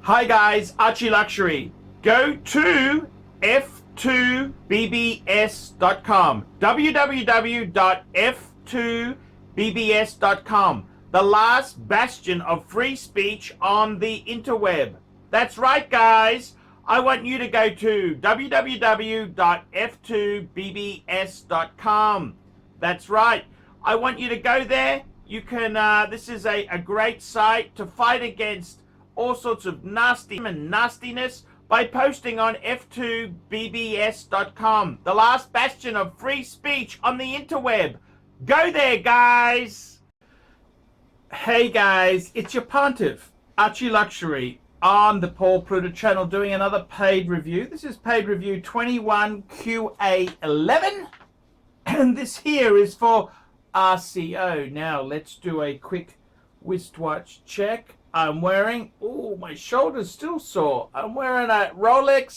Hi guys, ArchieLuxury. Go to f2bbs.com. www.f2bbs.com. The last bastion of free speech on the interweb. That's right, guys. I want you to go to www.f2bbs.com. That's right. I want you to go there. You can, this is a great site to fight against all sorts of nastiness by posting on f2bbs.com, the last bastion of free speech on the interweb. Go there, guys. Hey guys, it's your pontiff, ArchieLuxury, on the Paul Pluta channel, doing another paid review. This is paid review 21QA11, and this here is for RCO. Now let's do a quick wristwatch check. I'm wearing, oh, my shoulder's still sore. I'm wearing a Rolex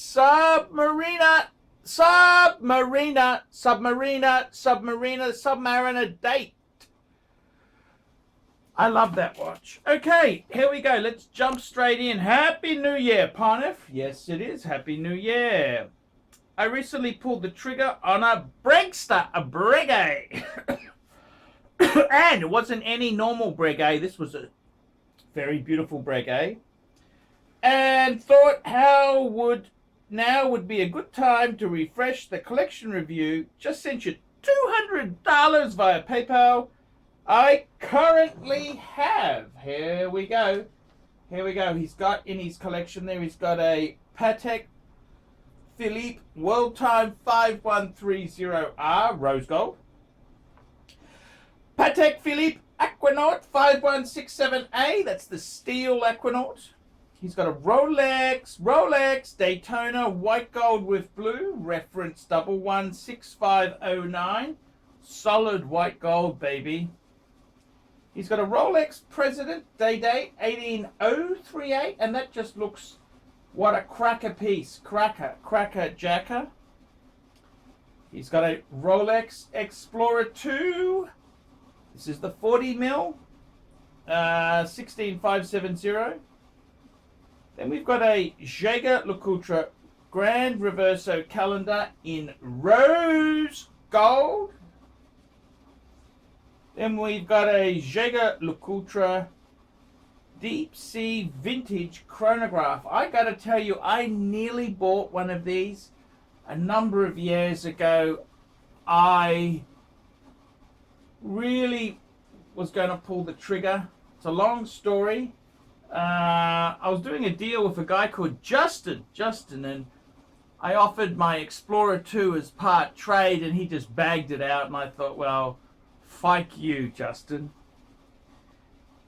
Submariner date. I love that watch. Okay, here we go. Let's jump straight in. Happy New Year, Pontiff. Yes, it is. Happy New Year. I recently pulled the trigger on a Breakster, a Breguet. And it wasn't any normal Breguet. This was a very beautiful Breguet, and thought now would be a good time to refresh the collection review. Just sent you $200 via PayPal. I currently have, here we go, he's got in his collection there, he's got a Patek Philippe World Time 5130R rose gold, Patek Philippe Aquanaut 5167A, that's the steel Aquanaut. He's got a Rolex Daytona white gold with blue, reference 116509, solid white gold, baby. He's got a Rolex President Day 18038, and that just looks, what a cracker piece, cracker jacker. He's got a Rolex Explorer 2. This is the 40 mil, 16570. Then we've got a Jaeger-LeCoultre Grand Reverso calendar in rose gold. Then we've got a Jaeger-LeCoultre Deep Sea Vintage Chronograph. I gotta tell you, I nearly bought one of these a number of years ago. I really was going to pull the trigger. It's a long story. I was doing a deal with a guy called Justin, and I offered my Explorer 2 as part trade, and he just bagged it out, and I thought, well, fuck you, Justin.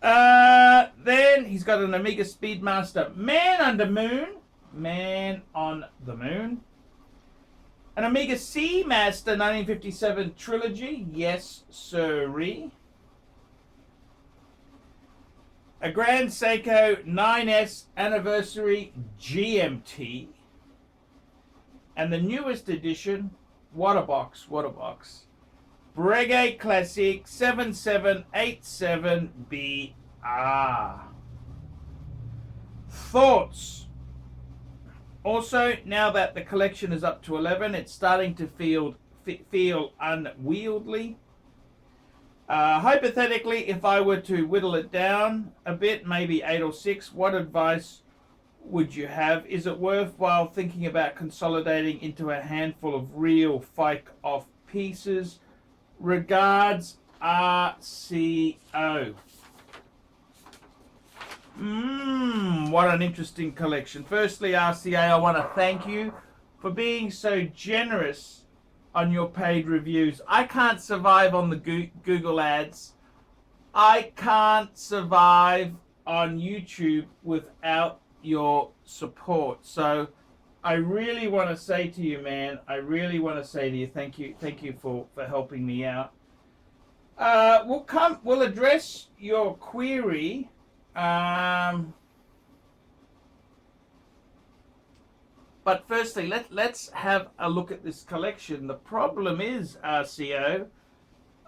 Then he's got an Omega Speedmaster Man on the Moon. An Omega Seamaster 1957 Trilogy, yes sirree. A Grand Seiko 9S Anniversary GMT. And the newest edition, Waterbox. Breguet Classic 7787BR. Thoughts? Also, now that the collection is up to 11, it's starting to feel unwieldy. Hypothetically, if I were to whittle it down a bit, maybe 8 or 6, what advice would you have? Is it worthwhile thinking about consolidating into a handful of real fike-off pieces? Regards, RCO. What an interesting collection. Firstly, RCA, I want to thank you for being so generous on your paid reviews. I can't survive on the Google ads. I can't survive on YouTube without your support. So I really want to say to you, man, thank you for helping me out. We'll address your query. But firstly, let's have a look at this collection. The problem is, RCO,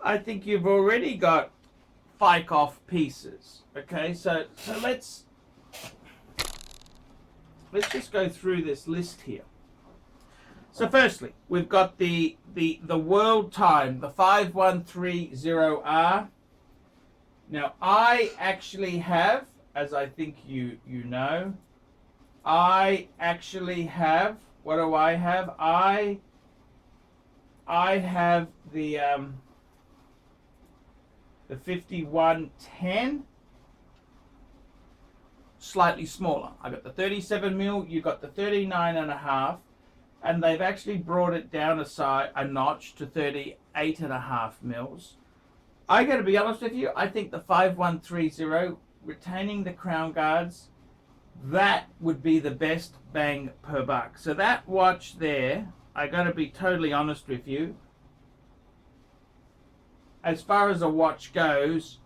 I think you've already got fike off pieces. Okay, so let's let's just go through this list here. So firstly, we've got the world time, the 5130R. Now I actually have, as I think you know, I actually have, what do I have? I have the 5110, slightly smaller. I got the 37 mil, you got the 39.5, and they've actually brought it down a notch to 38.5 mils. I got to be honest with you, I think the 5130, retaining the crown guards, that would be the best bang per buck. So that watch there, I got to be totally honest with you, as far as a watch goes,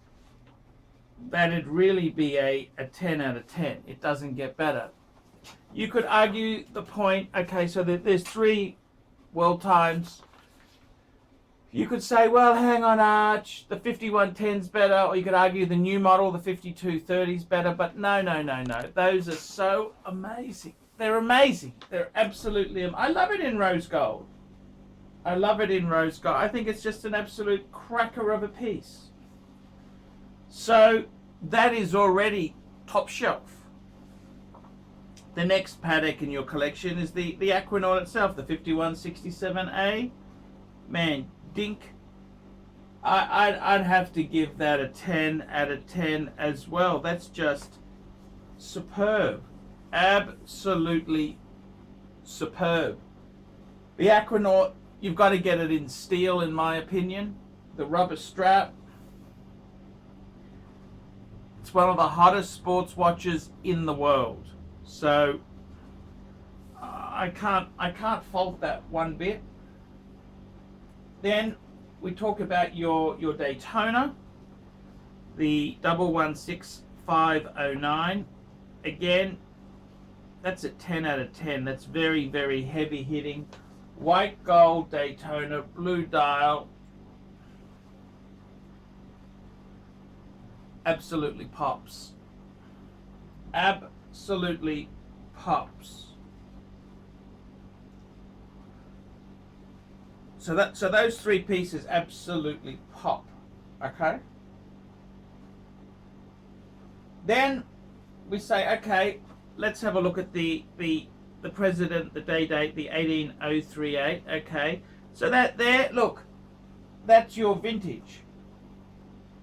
that'd really be a 10 out of 10. It doesn't get better. You could argue the point, okay, so there's 3 world times. You could say, well, hang on, Arch, the 5110's better, or you could argue the new model, the 5230's better, but no. Those are so amazing. They're amazing. They're absolutely I love it in rose gold. I love it in rose gold. I think it's just an absolute cracker of a piece. So that is already top shelf. The next Patek in your collection is the Aquanaut itself, the 5167A. Man, dink. I'd have to give that a 10 out of 10 as well. That's just superb. Absolutely superb. The Aquanaut, you've got to get it in steel, in my opinion. The rubber strap. It's one of the hottest sports watches in the world. So I can't fault that one bit. Then we talk about your Daytona, the 116509. Again, that's a 10 out of 10. That's very, very heavy hitting. White gold Daytona, blue dial. Absolutely pops. Absolutely pops. So those 3 pieces absolutely pop. Okay. Then we say, okay, let's have a look at the president, the day date, the 18038. Okay. So that there, look, that's your vintage.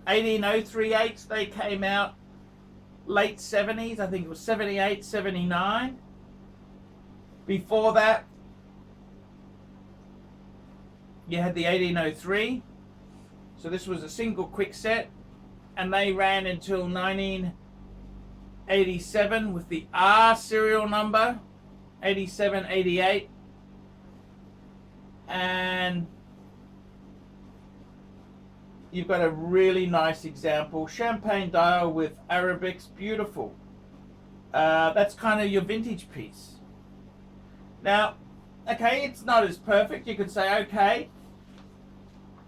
18038s, they came out late 70s, I think it was 78, 79. Before that, you had the 1803. So this was a single quick set, and they ran until 1987 with the R serial number, 87, 88. And you've got a really nice example. Champagne dial with Arabics, beautiful. That's kind of your vintage piece. Now, okay, it's not as perfect. You could say, okay,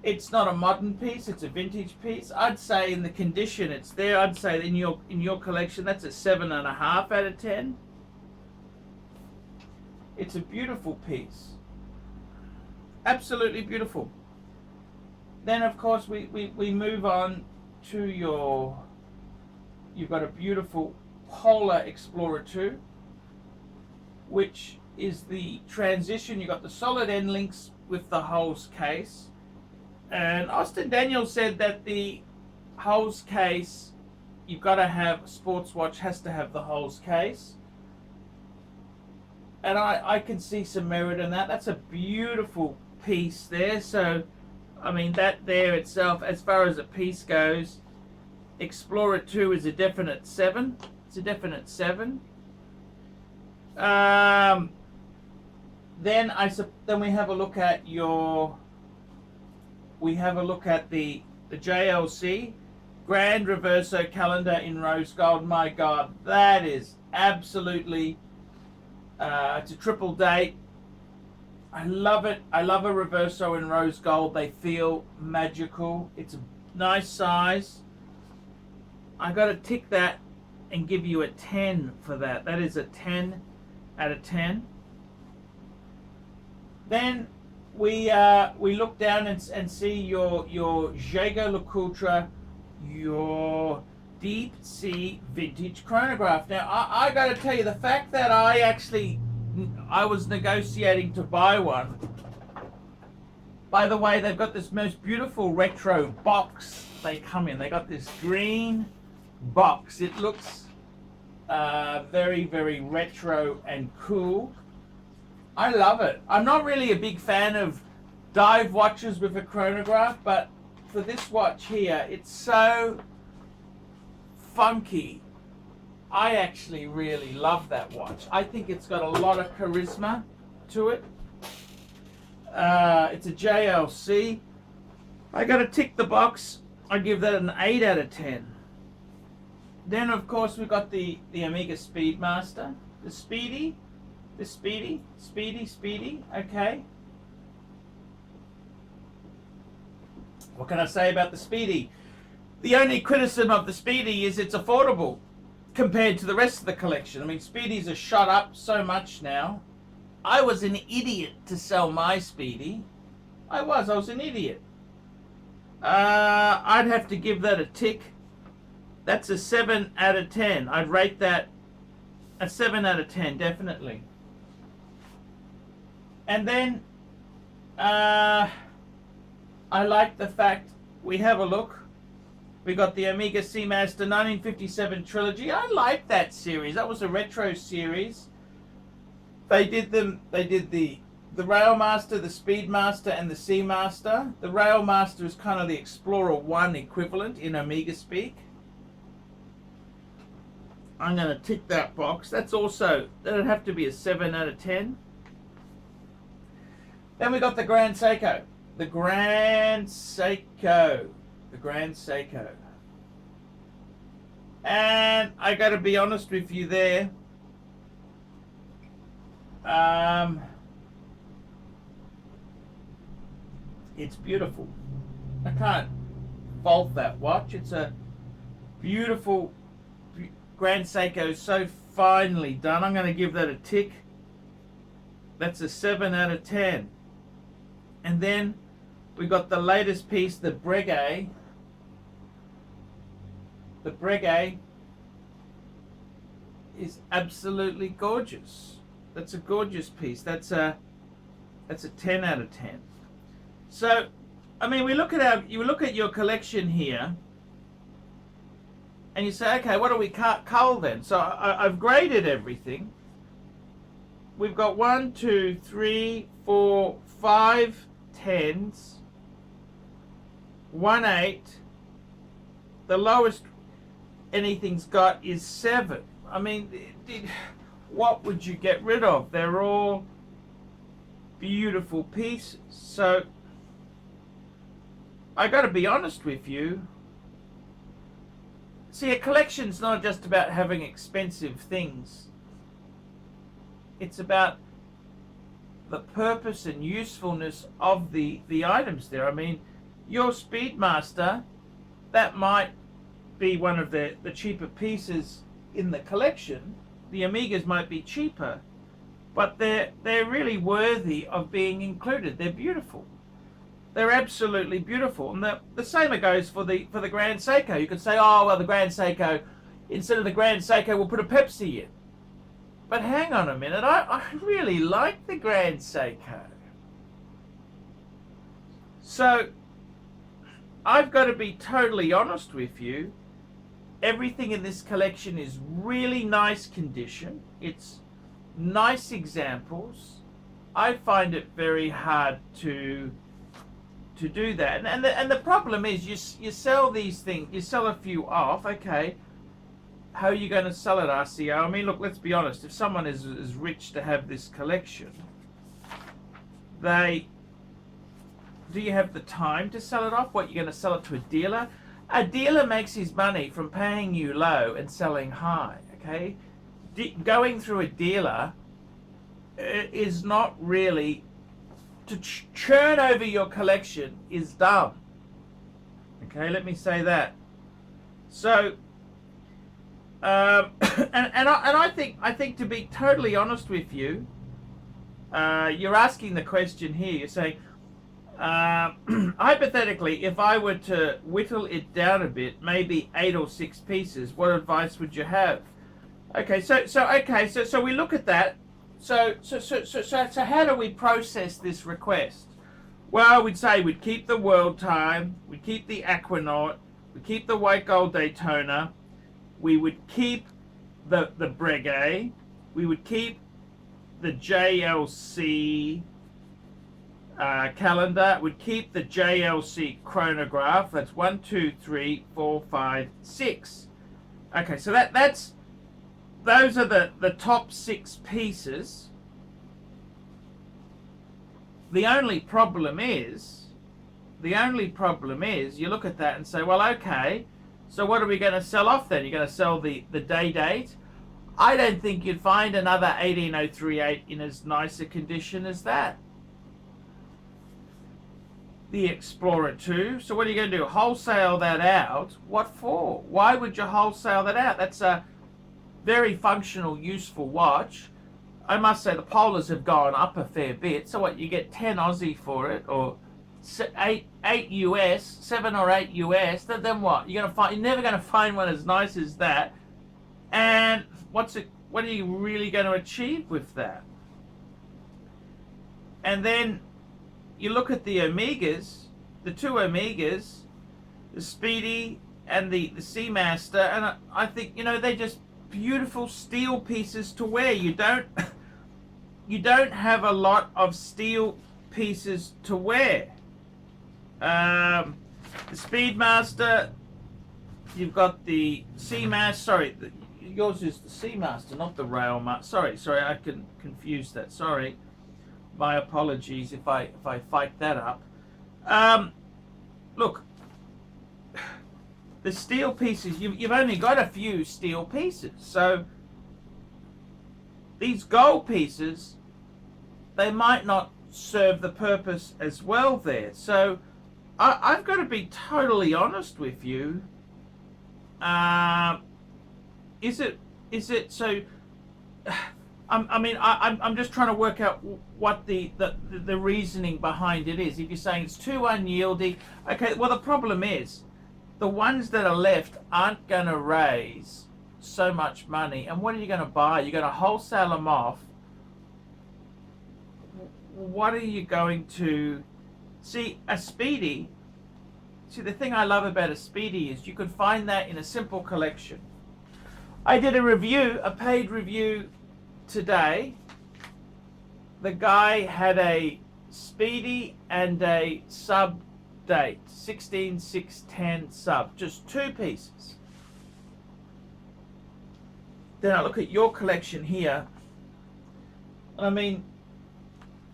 it's not a modern piece, it's a vintage piece. I'd say in the condition it's there, I'd say in your collection, that's a 7.5 out of 10. It's a beautiful piece. Absolutely beautiful. Then of course we move on to you've got a beautiful Polar Explorer 2, which is the transition. You've got the solid end links with the Hulls case. And Austin Daniels said that the Hulls case, you've got to have, a sports watch has to have the Hulls case. And I can see some merit in that. That's a beautiful piece there. So, I mean, that there itself, as far as a piece goes, Explorer 2 is a definite 7. It's a definite 7. Then we have a look at the JLC Grand Reverso calendar in rose gold. My God, that is absolutely it's a triple date. I love it. I love a Reverso in rose gold. They feel magical. It's a nice size. I got to tick that and give you a 10 for that. That is a 10 out of 10. Then we look down and see your Jaeger LeCoultre, your deep sea vintage chronograph. Now I got to tell you, the fact that I was negotiating to buy one. By the way, they've got this most beautiful retro box they come in. They got this green box. It looks very, very retro and cool. I love it. I'm not really a big fan of dive watches with a chronograph, but for this watch here, it's so funky. I actually really love that watch. I think it's got a lot of charisma to it. It's a JLC. I got to tick the box. I give that an 8 out of 10. Then of course we've got the Omega Speedmaster, the Speedy, okay. What can I say about the Speedy? The only criticism of the Speedy is it's affordable compared to the rest of the collection. I mean, Speedies are shot up so much now. I was an idiot to sell my Speedy. I was an idiot. I'd have to give that a tick. That's a 7 out of 10. I'd rate that a 7 out of 10, definitely. And then I like the fact we have a look. We got the Omega Seamaster 1957 trilogy. I like that series. That was a retro series. They did the Railmaster, the Speedmaster, and the Seamaster. The Railmaster is kind of the Explorer 1 equivalent in Omega speak. I'm going to tick that box. That'd have to be a 7 out of 10. Then we got the Grand Seiko. The Grand Seiko. And I got to be honest with you there. It's beautiful. I can't fault that watch. It's a beautiful Grand Seiko, so finely done. I'm going to give that a tick. That's a 7 out of 10. And then we got the latest piece, the Breguet. The Breguet is absolutely gorgeous. That's a gorgeous piece. That's a 10 out of 10. So, I mean, you look at your collection here, and you say, okay, what do we cull then? So I've graded everything. We've got 1, 2, 3, 4, 5 10s, 1 8. The lowest anything's got is 7. I mean, what would you get rid of? They're all beautiful pieces. So I got to be honest with you. See, a collection's not just about having expensive things. It's about the purpose and usefulness of the items there. I mean, your Speedmaster, that might be one of the cheaper pieces in the collection. The Omegas might be cheaper, but they're really worthy of being included. They're beautiful. They're absolutely beautiful. And the same goes for the Grand Seiko. You could say, oh, well, the Grand Seiko, instead of the Grand Seiko, we'll put a Pepsi in. But hang on a minute, I really like the Grand Seiko. So, I've got to be totally honest with you. Everything in this collection is really nice condition. It's nice examples. I find it very hard to do that. And the problem is you sell these things, you sell a few off, okay. How are you going to sell it, RCO? I mean, look, let's be honest. If someone is rich to have this collection, do you have the time to sell it off? What, you're going to sell it to a dealer? A dealer makes his money from paying you low and selling high, okay? Going through a dealer is not really... To churn over your collection is dumb. Okay, let me say that. So, I think to be totally honest with you, you're asking the question here. You're saying, hypothetically, if I were to whittle it down a bit, maybe 8 or 6 pieces, what advice would you have? Okay, so we look at that. So how do we process this request? Well, we'd say we'd keep the World Time, we'd keep the Aquanaut, we'd keep the White Gold Daytona, we would keep the Breguet, we would keep the JLC calendar, we'd keep the JLC chronograph. That's 1, 2, 3, 4, 5, 6. Okay, so those are the top 6 pieces. The only problem is you look at that and say, well, okay, so what are we going to sell off then? You're going to sell the day date? I don't think you'd find another 18038 in as nice a condition as that. The Explorer 2. So what are you going to do? Wholesale that out? What for? Why would you wholesale that out? That's a very functional, useful watch. I must say the polars have gone up a fair bit. So what, you get 10 Aussie for it, or 8 US, 7 or 8 US. Then what? You're never going to find one as nice as that. And what are you really going to achieve with that? And then you look at the Omegas, the 2 Omegas, the Speedy and the Seamaster, and I think, they're just beautiful steel pieces to wear. You don't have a lot of steel pieces to wear. The Speedmaster, you've got the Seamaster. Sorry, yours is the Seamaster, not the Railmaster. Sorry, I can confuse that. Sorry, my apologies if I fight that up. Look, the steel pieces, you've only got a few steel pieces. So these gold pieces, they might not serve the purpose as well there. So I've got to be totally honest with you. Is it so? I'm just trying to work out what the reasoning behind it is. If you're saying it's too unyielding, okay. Well, the problem is the ones that are left aren't going to raise so much money. And what are you going to buy? You're going to wholesale them off. What are you going to see? A Speedy. See, the thing I love about a Speedy is you could find that in a simple collection. I did a paid review today. The guy had a Speedy and a sub date, 16610 sub, just 2 pieces. Then I look at your collection here. I mean,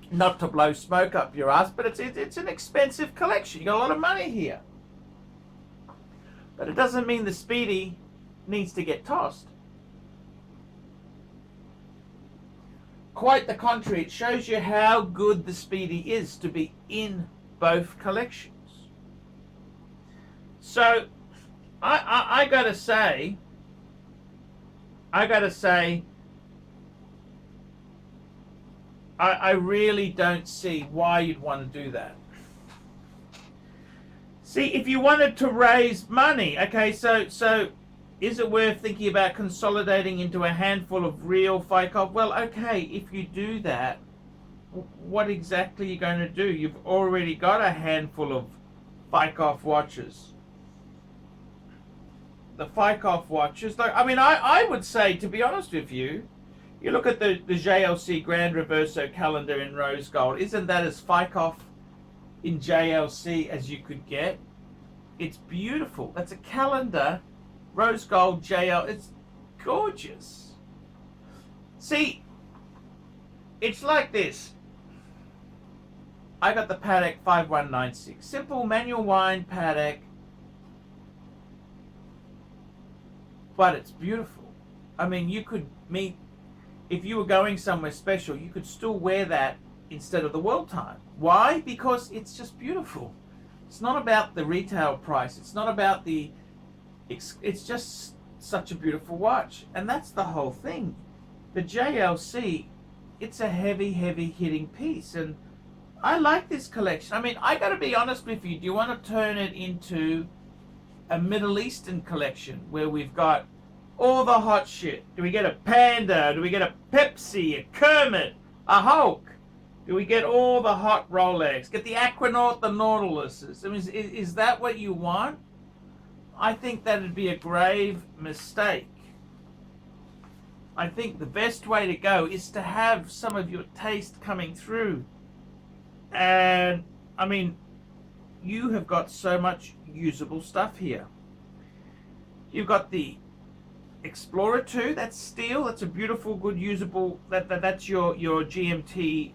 not to blow smoke up your ass, but it's an expensive collection. You got a lot of money here. But it doesn't mean the Speedy needs to get tossed. Quite the contrary, it shows you how good the Speedy is to be in both collections. So I gotta say, I really don't see why you'd want to do that. See, if you wanted to raise money, okay, so is it worth thinking about consolidating into a handful of real FICOF? Well, okay, if you do that, what exactly are you going to do? You've already got a handful of FICOF watches. The FICOF watches, I would say, to be honest with you, you look at the JLC Grand Reverso calendar in rose gold. Isn't that as FICOF in JLC as you could get? It's beautiful. That's a calendar, rose gold JL. It's gorgeous. See, it's like this. I got the Patek 5196. Simple manual wind Patek. But it's beautiful. I mean, you could meet, if you were going somewhere special, you could still wear that instead of the World Time. Why? Because it's just beautiful. It's not about the retail price. It's not about it's just such a beautiful watch. And that's the whole thing. The JLC, it's a heavy, heavy hitting piece. And I like this collection. I mean, I got to be honest with you. Do you want to turn it into a Middle Eastern collection where we've got all the hot shit? Do we get a Panda? Do we get a Pepsi, a Kermit, a Hulk? Do we get all the hot Rolex? Get the Aquanaut, the Nautiluses? I mean, is that what you want? I think that'd be a grave mistake. I think the best way to go is to have some of your taste coming through. And, I mean, you have got so much usable stuff here. You've got the Explorer 2, that's steel, that's a beautiful, good, usable, that's your GMT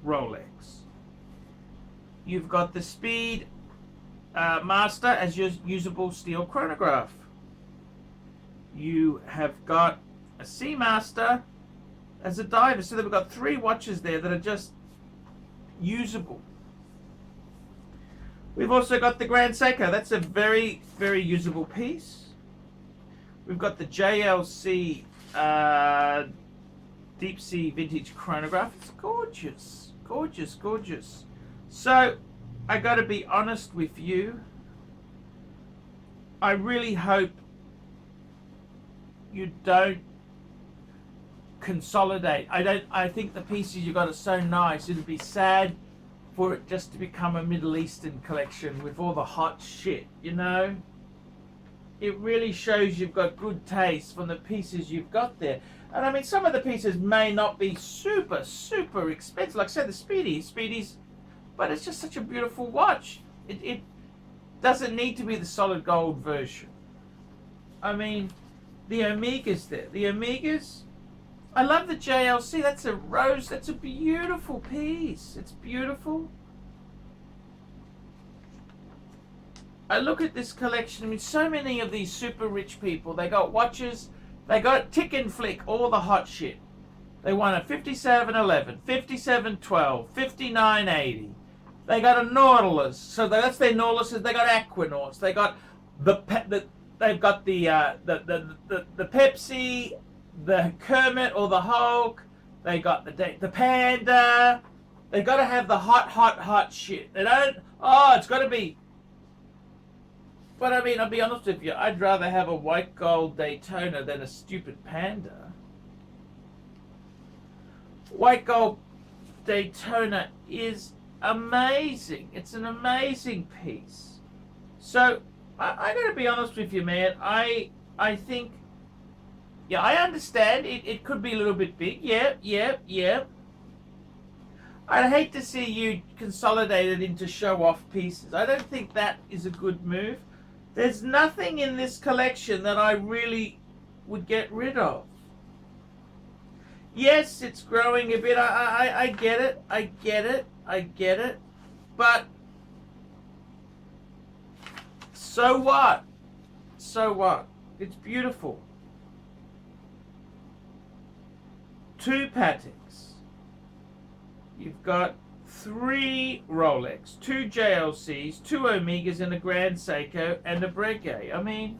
Rolex. You've got the Speed Master as your usable steel chronograph. You have got a Seamaster as a diver. So we've got 3 watches there that are just usable. We've also got the Grand Seiko. That's a very, very usable piece. We've got the JLC Deep Sea Vintage Chronograph. It's gorgeous. Gorgeous, gorgeous. So, I got to be honest with you. I really hope you don't consolidate. I think the pieces you got are so nice. It'd be sad for it just to become a Middle Eastern collection with all the hot shit, you know? It really shows you've got good taste from the pieces you've got there. And I mean, some of the pieces may not be super, super expensive. Like I said, the Speedies, but it's just such a beautiful watch. It doesn't need to be the solid gold version. I mean, the Omegas there. The Omegas, I love the JLC. That's a rose. That's a beautiful piece. It's beautiful. I look at this collection. I mean, so many of these super rich people, they got watches. They got tick and flick, all the hot shit. They want a 5711, 5712, 5980. They got a Nautilus. So that's their Nautiluses. They got Aquanauts. They got they've got the Pepsi, the Kermit or the Hulk. They got the Panda. They got to have the hot shit. They don't. Oh, it's got to be. But I mean, I'll be honest with you. I'd rather have a white gold Daytona than a stupid Panda. White gold Daytona is amazing. It's an amazing piece. So I gotta be honest with you, man. I think, yeah, I understand it could be a little bit big. Yeah. I'd hate to see you consolidate it into show-off pieces. I don't think that is a good move. There's nothing in this collection that I really would get rid of. Yes, it's growing a bit. I get it. But so what? It's beautiful. 2 Pateks. You've got 3 Rolex, 2 JLCs, 2 Omegas, and a Grand Seiko, and a Breguet. I mean,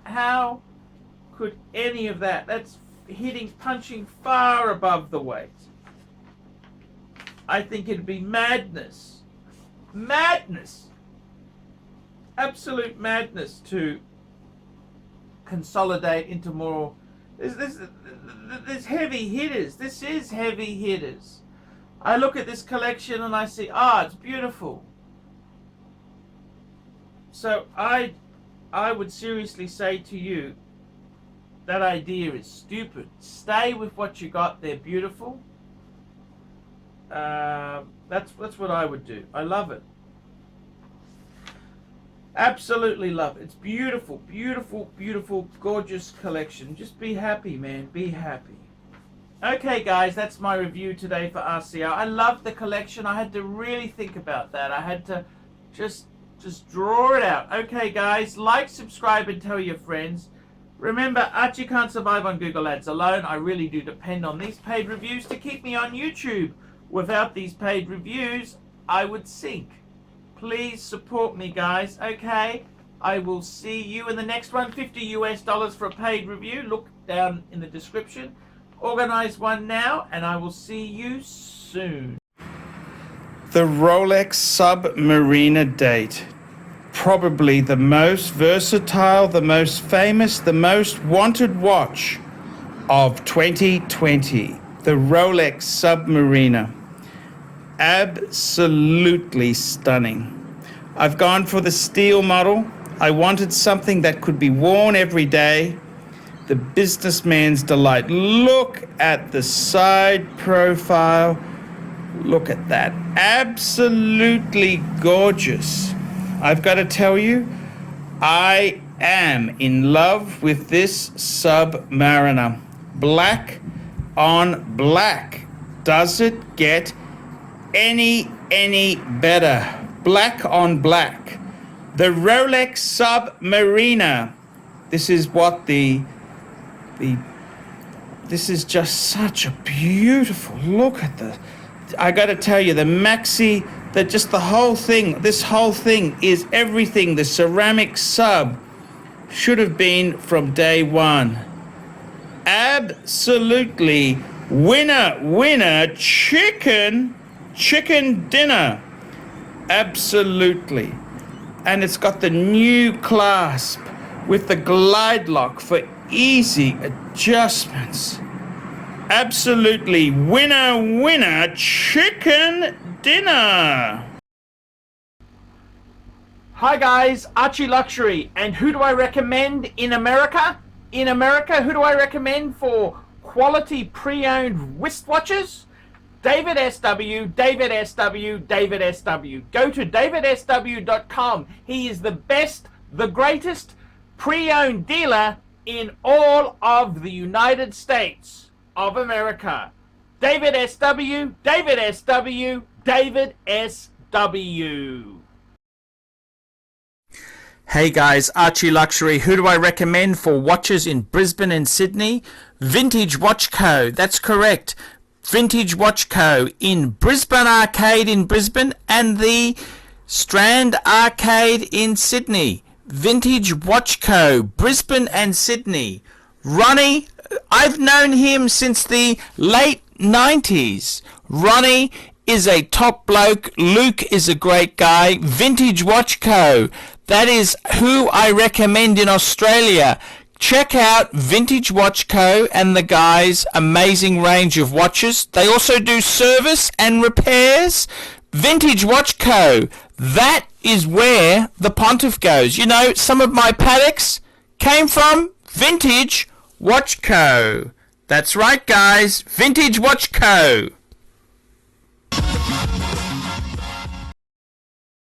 how could any of that? That's punching far above the weight. I think it'd be madness. Madness. Absolute madness to consolidate into more. There's heavy hitters. This is heavy hitters. I look at this collection and I see, it's beautiful. So I would seriously say to you, that idea is stupid. Stay with what you got. They're beautiful. That's what I would do. I love it. Absolutely love it. It's beautiful, beautiful, beautiful, gorgeous collection. Just be happy, man. Be happy. Okay, guys, that's my review today for RCO. I love the collection. I had to really think about that. I had to just draw it out. Okay, guys, like, subscribe, and tell your friends. Remember, Archie can't survive on Google Ads alone. I really do depend on these paid reviews to keep me on YouTube. Without these paid reviews, I would sink. Please support me, guys, okay? I will see you in the next one. $50 US for a paid review. Look down in the description. Organize one now, and I will see you soon. The Rolex Submariner date. Probably the most versatile, the most famous, the most wanted watch of 2020. The Rolex Submariner. Absolutely stunning. I've gone for the steel model. I wanted something that could be worn every day. The businessman's delight. Look at the side profile. Look at that. Absolutely gorgeous. I've got to tell you, I am in love with this Submariner. Black on black. Does it get any better? Black on black. The Rolex Submariner. This is what this is just such a beautiful look at the. I got to tell you, the maxi, just the whole thing. This whole thing is everything the ceramic sub should have been from day one. Absolutely winner chicken dinner. Absolutely. And it's got the new clasp with the glide lock for easy adjustments. Absolutely winner chicken dinner. Hi guys, ArchieLuxury. And who do I recommend in America? In America, who do I recommend for quality pre-owned wristwatches? David SW. Go to davidsw.com. He is the best, the greatest pre-owned dealer in all of the United States of America. David SW. Hey guys, ArchieLuxury. Who do I recommend for watches in Brisbane and Sydney? Vintage Watch Co. That's correct. Vintage Watch Co. in Brisbane Arcade in Brisbane and the Strand Arcade in Sydney. Vintage Watch Co. Brisbane and Sydney. Ronnie, I've known him since the late 90s. Ronnie is a top bloke. Luke is a great guy. Vintage Watch Co. That is who I recommend in Australia. Check out Vintage Watch Co. and the guys' amazing range of watches. They also do service and repairs. Vintage Watch Co. That is where the Pontiff goes. You know, some of my Pateks came from Vintage Watch Co. That's right, guys. Vintage Watch Co.